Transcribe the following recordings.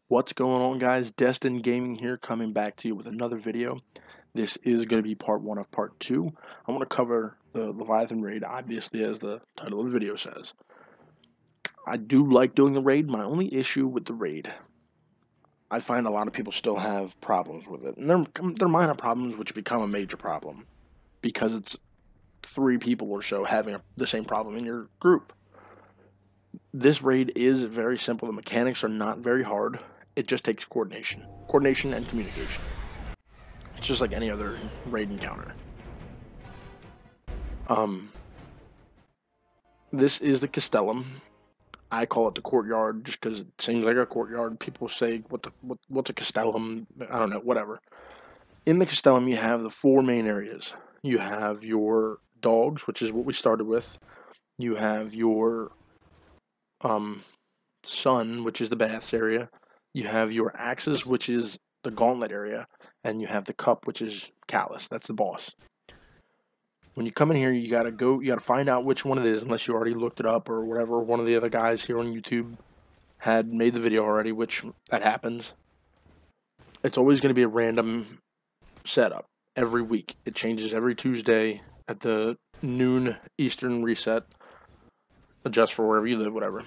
What's going on, guys? Destin Gaming here, coming back to you with another video. This is going to be part 1 of part 2. I want to cover the Leviathan Raid, obviously, as the title of the video says. I do like doing the raid. My only issue with the raid, I find a lot of people still have problems with it. And they're minor problems which become a major problem because it's 3 people or so having the same problem in your group. This raid is very simple. The mechanics are not very hard. It just takes coordination and communication. It's just like any other raid encounter. This is the Castellum. I call it the Courtyard just because it seems like a courtyard. People say, what's a Castellum? I don't know, whatever. In the Castellum, you have the 4 main areas. You have your dogs, which is what we started with. You have your sun, which is the baths area. You have your axes, which is the gauntlet area, and you have the cup, which is Callus. That's the boss. When you come in here, you gotta find out which one it is, unless you already looked it up or whatever. One of the other guys here on YouTube had made the video already, which that happens. It's always going to be a random setup every week. It changes every Tuesday at the noon Eastern reset. Adjust for wherever you live, whatever.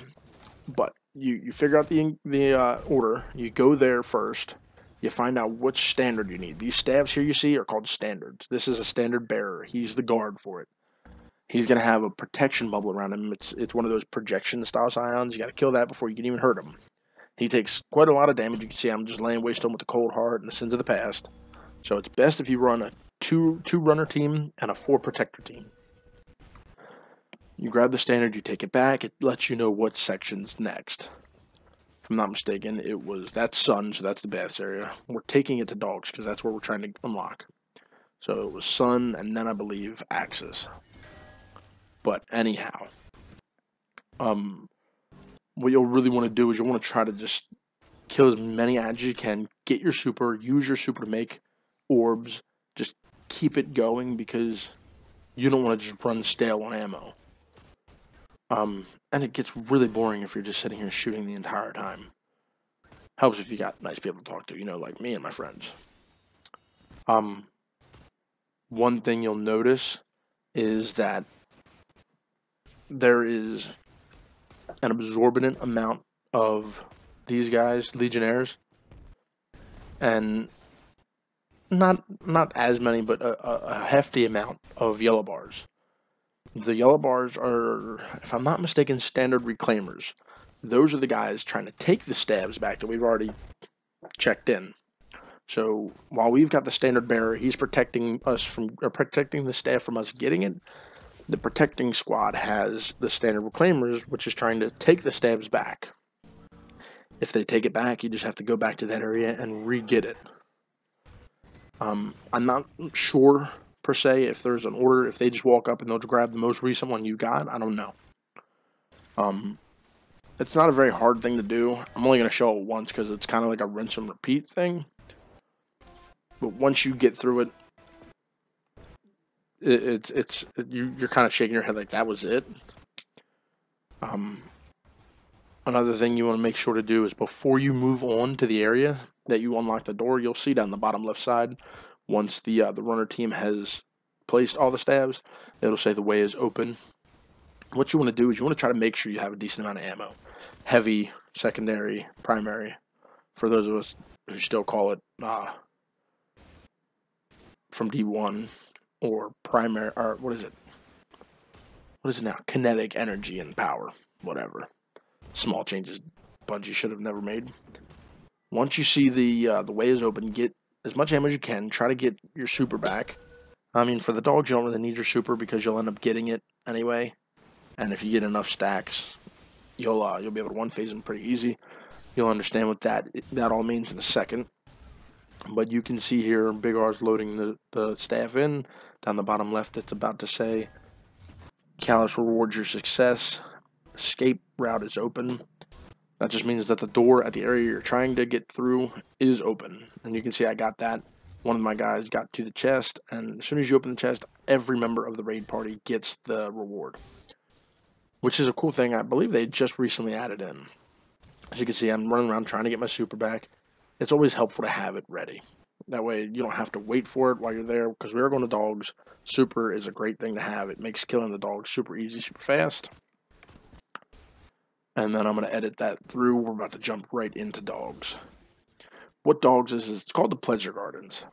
But you figure out the order. You go there first. You find out which standard you need. These staves here you see are called standards. This is a standard bearer. He's the guard for it. He's going to have a protection bubble around him. It's one of those projection style scions. You got to kill that before you can even hurt him. He takes quite a lot of damage. You can see I'm just laying waste on with the cold heart and the sins of the past. So it's best if you run a two runner team and a 4 protector team. You grab the standard, you take it back. It lets you know what section's next. If I'm not mistaken, that's sun, so that's the baths area. We're taking it to dogs because that's where we're trying to unlock. So it was sun, and then I believe axes. But anyhow, what you'll really want to do is you'll want to try to just kill as many ads as you can. Get your super, use your super to make orbs. Just keep it going because you don't want to just run stale on ammo. And it gets really boring if you're just sitting here shooting the entire time. Helps if you got nice people to talk to, like me and my friends. One thing you'll notice is that there is an absorbent amount of these guys, legionnaires, and not as many, but a hefty amount of yellow bars. The yellow bars are, if I'm not mistaken, standard reclaimers. Those are the guys trying to take the stabs back that we've already checked in. So while we've got the standard bearer, he's protecting us from, or protecting the staff from us getting it. The protecting squad has the standard reclaimers, which is trying to take the stabs back. If they take it back, you just have to go back to that area and re-get it. I'm not sure per se if there's an order, if they just walk up and they'll grab the most recent one you got. I don't know. It's not a very hard thing to do. I'm only going to show it once because it's kind of like a rinse and repeat thing. But once you get through it, you're kind of shaking your head like that was it. Another thing you want to make sure to do is before you move on to the area that you unlock the door, you'll see down the bottom left side, once the runner team has placed all the stabs, it'll say the way is open. What you want to do is you want to try to make sure you have a decent amount of ammo. Heavy, secondary, primary. For those of us who still call it from D1 or primary, or what is it? What is it now? Kinetic, energy, and power. Whatever. Small changes Bungie should have never made. Once you see the way is open, get as much ammo as you can. Try to get your super back. I mean, for the dogs, you don't really need your super because you'll end up getting it anyway. And if you get enough stacks, you'll be able to one phase them pretty easy. You'll understand what that all means in a second. But you can see here, Big R's loading the staff in. Down the bottom left, it's about to say, Callus rewards your success. Escape route is open. That just means that the door at the area you're trying to get through is open. And you can see I got that. One of my guys got to the chest, and as soon as you open the chest, every member of the raid party gets the reward. Which is a cool thing I believe they just recently added in. As you can see, I'm running around trying to get my super back. It's always helpful to have it ready. That way you don't have to wait for it while you're there, because we are going to dogs. Super is a great thing to have. It makes killing the dogs super easy, super fast. And then I'm going to edit that through. We're about to jump right into dogs. What dogs is it's called the Pleasure Gardens.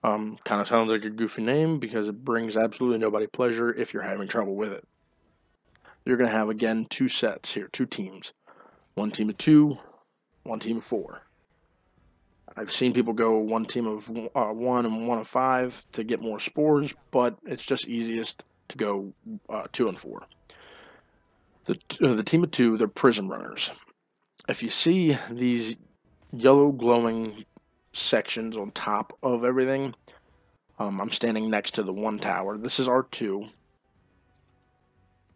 Kind of sounds like a goofy name because it brings absolutely nobody pleasure if you're having trouble with it. You're going to have, again, 2 sets here, 2 teams. 1 team of 2, 1 team of 4. I've seen people go 1 team of 1 and 1 of 5 to get more spores, but it's just easiest to go 2 and 4. The team of 2, they're prism runners. If you see these yellow glowing sections on top of everything, I'm standing next to the 1 tower. This is R2.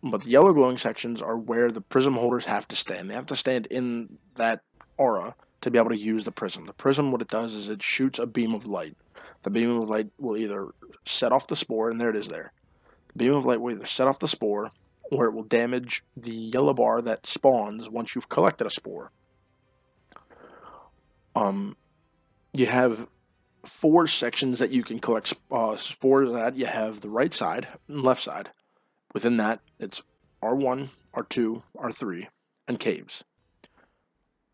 But the yellow glowing sections are where the prism holders have to stand. They have to stand in that aura to be able to use the prism. The prism, what it does is it shoots a beam of light. The beam of light will either set off the spore, and there it is there. The beam of light will either set off the spore, or it will damage the yellow bar that spawns once you've collected a spore. You have 4 sections that you can collect spores at. You have the right side and left side. Within that, it's R1, R2, R3, and caves.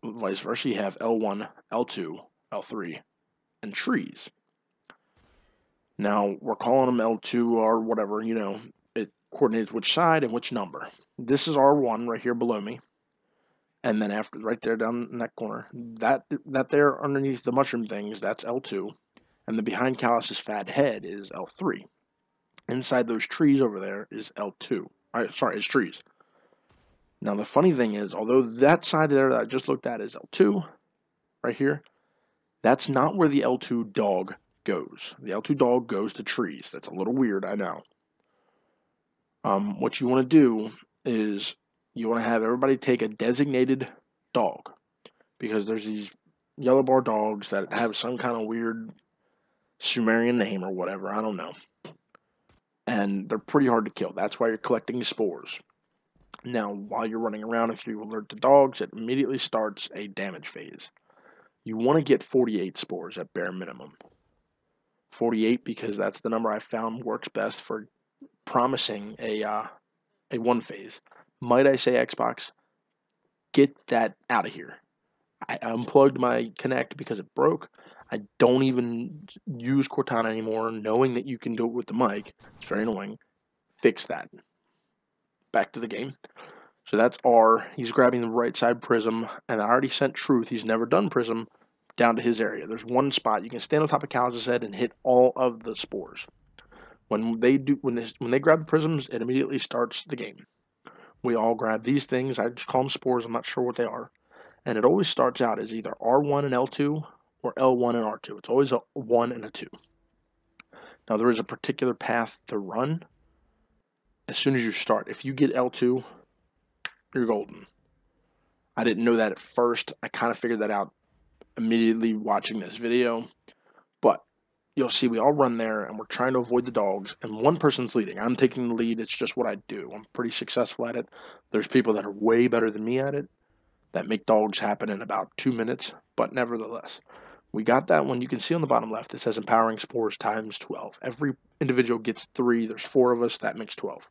Vice versa, you have L1, L2, L3, and trees. Now, we're calling them L2 or whatever, it coordinates which side and which number. This is R1 right here below me. And then after, right there down in that corner, that there underneath the mushroom things, that's L2. And the behind Callus's fat head is L3. Inside those trees over there is L2. Is trees. Now the funny thing is, although that side there that I just looked at is L2, right here, that's not where the L2 dog goes. The L2 dog goes to trees. That's a little weird, I know. What you want to do is you want to have everybody take a designated dog, because there's these yellow bar dogs that have some kind of weird Sumerian name or whatever, I don't know. And they're pretty hard to kill. That's why you're collecting spores. Now, while you're running around, if you alert the dogs, it immediately starts a damage phase. You want to get 48 spores at bare minimum. 48 because that's the number I found works best for promising a 1 phase. Might I say, Xbox, get that out of here. I unplugged my Kinect because it broke. I don't even use Cortana anymore, knowing that you can do it with the mic. It's very annoying. Fix that. Back to the game. So that's R. He's grabbing the right side prism, and I already sent Truth. He's never done prism down to his area. There's 1 spot you can stand on top of Callus's head and hit all of the spores. When they grab the prisms, it immediately starts the game. We all grab these things. I just call them spores. I'm not sure what they are. And it always starts out as either R1 and L2 or L1 and R2. It's always a 1 and a 2. Now, there is a particular path to run as soon as you start. If you get L2, you're golden. I didn't know that at first. I kind of figured that out immediately watching this video. But you'll see we all run there, and we're trying to avoid the dogs, and 1 person's leading. I'm taking the lead. It's just what I do. I'm pretty successful at it. There's people that are way better than me at it that make dogs happen in about 2 minutes, but nevertheless. We got that one. You can see on the bottom left, it says empowering spores times 12. Every individual gets 3. There's 4 of us. That makes 12.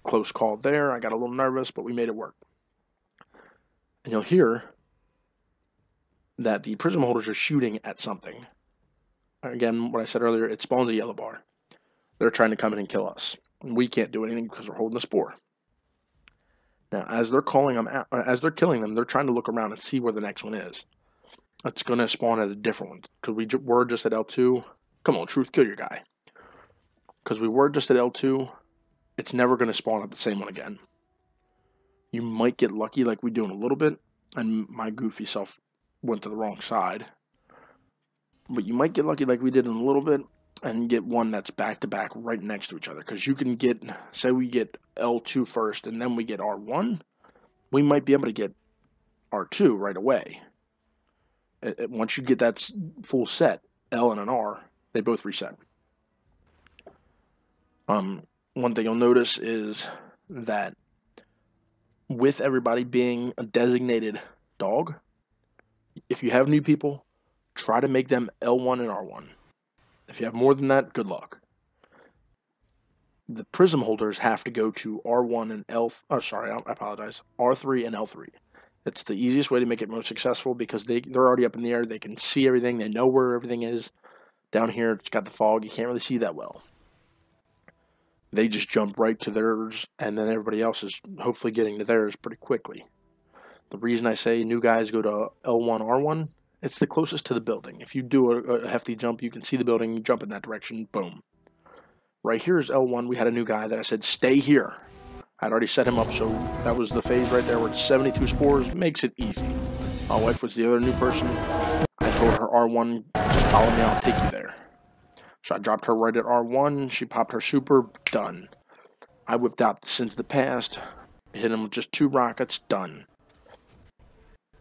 Close call there. I got a little nervous, but we made it work. And you'll hear that the prism holders are shooting at something. Again, what I said earlier, it spawns a yellow bar. They're trying to come in and kill us. And we can't do anything because we're holding the spore. Now, as they're calling them out, as they're killing them, they're trying to look around and see where the next one is. It's going to spawn at a different one. Because we were just at L2. Come on, Truth, kill your guy. Because we were just at L2, it's never going to spawn at the same one again. You might get lucky like we do in a little bit. And my goofy self went to the wrong side. But you might get lucky like we did in a little bit and get one that's back-to-back right next to each other. Because you can get, say we get L2 first and then we get R1, we might be able to get R2 right away. Once you get that full set, L and an R, they both reset. One thing you'll notice is that with everybody being a designated dog. If you have new people, try to make them L1 and R1. If you have more than that, good luck. The prism holders have to go to R1 and I apologize, R3 and L3. It's the easiest way to make it most successful because they're already up in the air. They can see everything. They know where everything is. Down here, it's got the fog. You can't really see that well. They just jump right to theirs, and then everybody else is hopefully getting to theirs pretty quickly. The reason I say new guys go to L1, R1, it's the closest to the building. If you do a hefty jump, you can see the building, you jump in that direction, boom. Right here is L1. We had a new guy that I said, stay here. I'd already set him up, so that was the phase right there where it's 72 spores, makes it easy. My wife was the other new person. I told her R1, just follow me, I'll take you there. So I dropped her right at R1, she popped her super, done. I whipped out the Sins of the Past, hit him with just 2 rockets, done.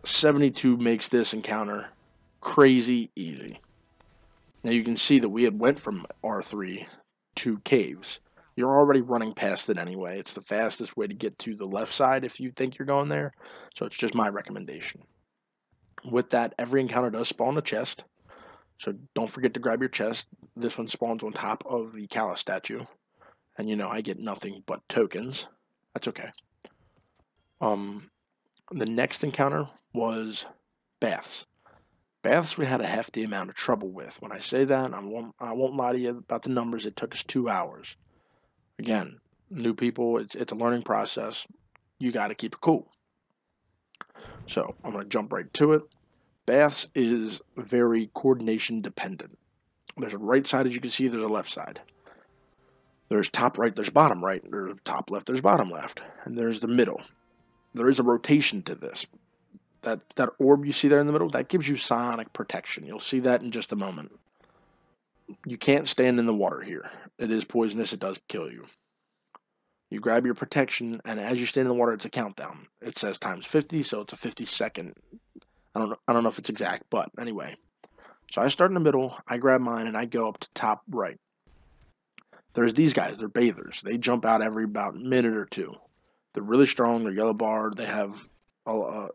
72 makes this encounter crazy easy. Now you can see that we had went from R3 to caves. You're already running past it anyway. It's the fastest way to get to the left side if you think you're going there. So it's just my recommendation. With that, every encounter does spawn a chest. So don't forget to grab your chest. This one spawns on top of the Callus statue. And you know, I get nothing but tokens. That's okay. The next encounter was baths. Baths we had a hefty amount of trouble with. When I say that, I won't lie to you about the numbers. It took us 2 hours. Again, new people, it's a learning process. You got to keep it cool. So I'm going to jump right to it. Baths is very coordination dependent. There's a right side, as you can see, there's a left side. There's top right, there's bottom right, there's top left, there's bottom left, and there's the middle. There is a rotation to this. That orb you see there in the middle, that gives you psionic protection. You'll see that in just a moment. You can't stand in the water here. It is poisonous, it does kill you. You grab your protection, and as you stand in the water, it's a countdown. It says times 50, so it's a 50-second. I don't know if it's exact, but anyway. So I start in the middle, I grab mine, and I go up to top right. There's these guys, they're bathers. They jump out every about minute or two. They're really strong, they're yellow barred, they have a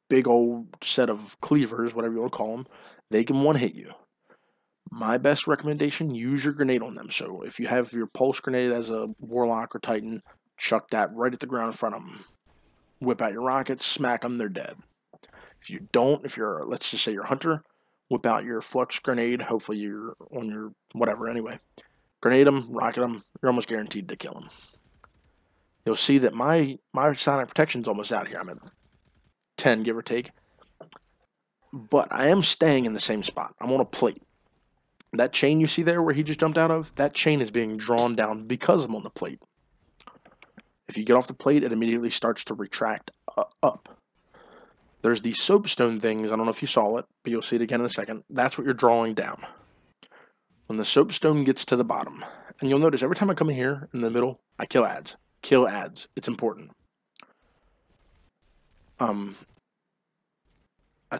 big old set of cleavers, whatever you want to call them. They can one-hit you. My best recommendation, use your grenade on them. So if you have your pulse grenade as a warlock or titan, chuck that right at the ground in front of them. Whip out your rockets, smack them, they're dead. If you don't, if you're, let's just say you're a hunter, whip out your flux grenade. Hopefully you're on your whatever anyway. Grenade them, rocket them, you're almost guaranteed to kill them. You'll see that my psionic protection's almost out here. I'm at 10, give or take. But I am staying in the same spot. I'm on a plate. That chain you see there where he just jumped out of, that chain is being drawn down because I'm on the plate. If you get off the plate, it immediately starts to retract up. There's these soapstone things. I don't know if you saw it, but you'll see it again in a second. That's what you're drawing down. When the soapstone gets to the bottom, and you'll notice every time I come in here in the middle, I kill ads. Kill ads. It's important. I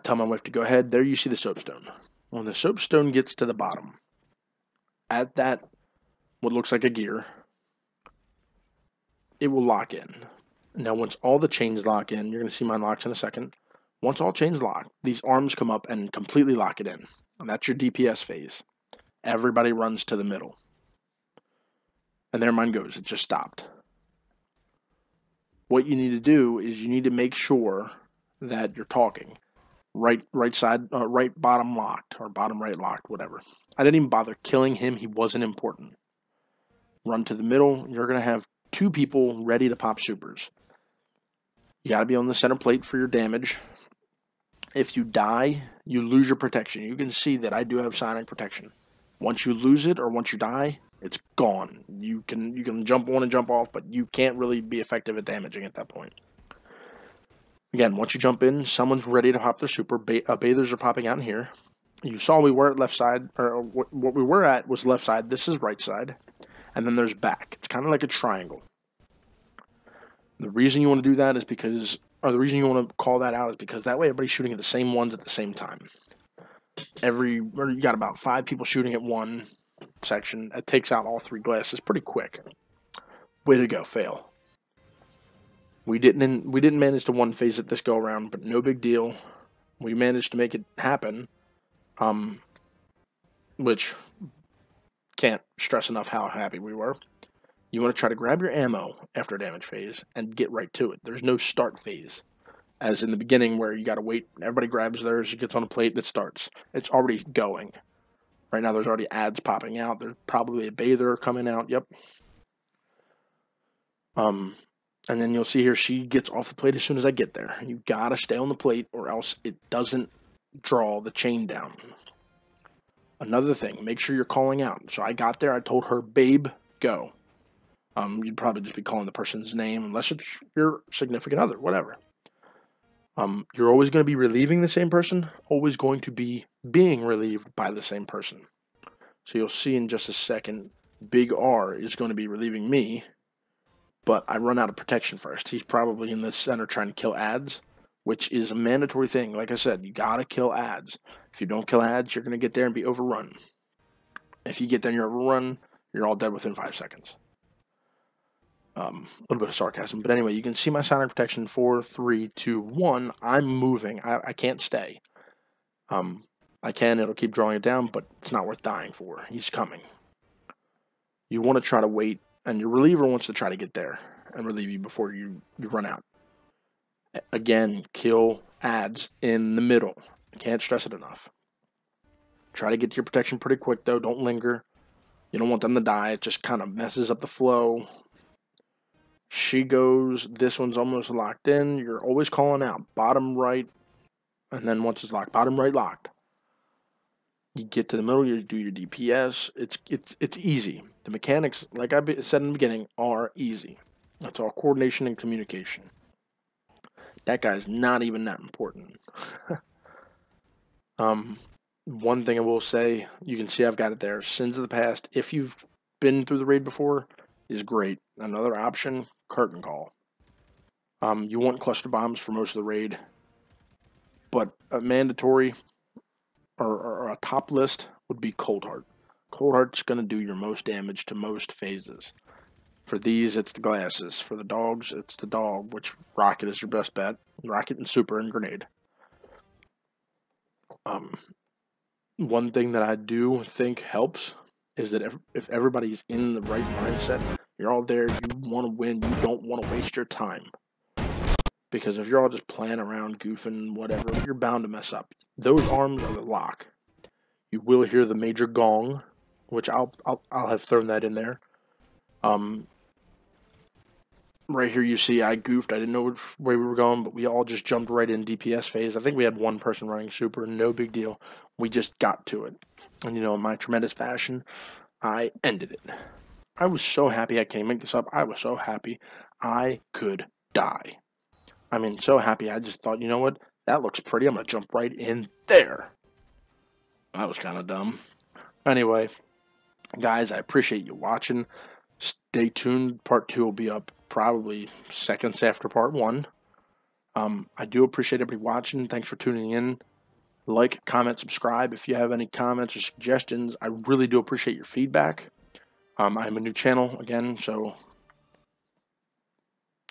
tell my wife to go ahead. There you see the soapstone. When the soapstone gets to the bottom, at that, what looks like a gear, it will lock in. Now, once all the chains lock in, you're going to see mine locks in a second. Once all chains lock, these arms come up and completely lock it in. And that's your DPS phase. Everybody runs to the middle. And there mine goes. It just stopped. What you need to do is you need to make sure that you're talking. Right bottom locked, or bottom right locked, whatever. I didn't even bother killing him. He wasn't important. Run to the middle. You're going to have 2 people ready to pop supers. You got to be on the center plate for your damage. If you die, you lose your protection. You can see that I do have psionic protection. Once you lose it, or once you die, it's gone. You can jump on and jump off, but you can't really be effective at damaging at that point. Again, once you jump in, someone's ready to pop their super. Bathers are popping out in here. You saw we were at left side, or what we were at was left side. This is right side. And then there's back. It's kind of like a triangle. The reason you want to do that is because, or the reason you want to call that out is because that way everybody's shooting at the same ones at the same time. You got about 5 people shooting at one section. It takes out all 3 glasses pretty quick. Way to go, fail. We didn't manage to one phase it this go around, but no big deal. We managed to make it happen. Which can't stress enough how happy we were. You want to try to grab your ammo after a damage phase and get right to it. There's no start phase, as in the beginning where you got to wait. Everybody grabs theirs, it gets on a plate, and it starts. It's already going. Right now, there's already ads popping out. There's probably a bather coming out. Yep. And then you'll see here she gets off the plate as soon as I get there. You gotta stay on the plate, or else it doesn't draw the chain down. Another thing, make sure you're calling out. So I got there, I told her, babe, go. You'd probably just be calling the person's name, unless it's your significant other, whatever. You're always going to be relieving the same person, always going to be being relieved by the same person. So you'll see in just a second, Big R is going to be relieving me, but I run out of protection first. He's probably in the center trying to kill ads, which is a mandatory thing. Like I said, you got to kill ads. If you don't kill ads, you're going to get there and be overrun. If you get there and you're overrun, you're all dead within 5 seconds. A little bit of sarcasm, but anyway, you can see my silent protection. 4, 3, 2, 1. I'm moving. I can't stay. I can. It'll keep drawing it down, but it's not worth dying for. He's coming. You want to try to wait, and your reliever wants to try to get there and relieve you before you run out. Again, kill ads in the middle. I can't stress it enough. Try to get to your protection pretty quick, though. Don't linger. You don't want them to die. It just kind of messes up the flow. She goes, this one's almost locked in. You're always calling out bottom right, and then once it's locked, bottom right locked. You get to the middle, you do your DPS. It's easy. The mechanics, like I said in the beginning, are easy. That's all coordination and communication. That guy's not even that important. One thing I will say, you can see I've got it there. Sins of the Past, if you've been through the raid before, is great. Another option, curtain call. You want cluster bombs for most of the raid, but a mandatory or a top list would be Cold Heart. Cold Heart's going to do your most damage to most phases. For these, it's the glasses. For the dogs, it's the dog, which Rocket is your best bet. Rocket and Super and Grenade. One thing that I do think helps is that if everybody's in the right mindset, you're all there, you want to win, you don't want to waste your time. Because if you're all just playing around, goofing, whatever, you're bound to mess up. Those arms are the lock. You will hear the major gong, which I'll have thrown that in there. Right here you see I goofed. I didn't know which way we were going, but we all just jumped right in DPS phase. I think we had one person running Super, no big deal. We just got to it. And, in my tremendous fashion, I ended it. I was so happy. I can't make this up. I was so happy I could die. I mean, so happy. I just thought, you know what? That looks pretty. I'm going to jump right in there. That was kind of dumb. Anyway, guys, I appreciate you watching. Stay tuned. Part 2 will be up probably seconds after Part 1. I do appreciate everybody watching. Thanks for tuning in. Like, comment, subscribe. If you have any comments or suggestions, I really do appreciate your feedback. I'm a new channel, again, so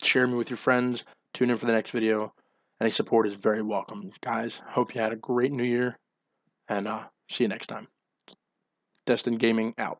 share me with your friends. Tune in for the next video. Any support is very welcome. Guys, hope you had a great new year, and see you next time. Destined Gaming out.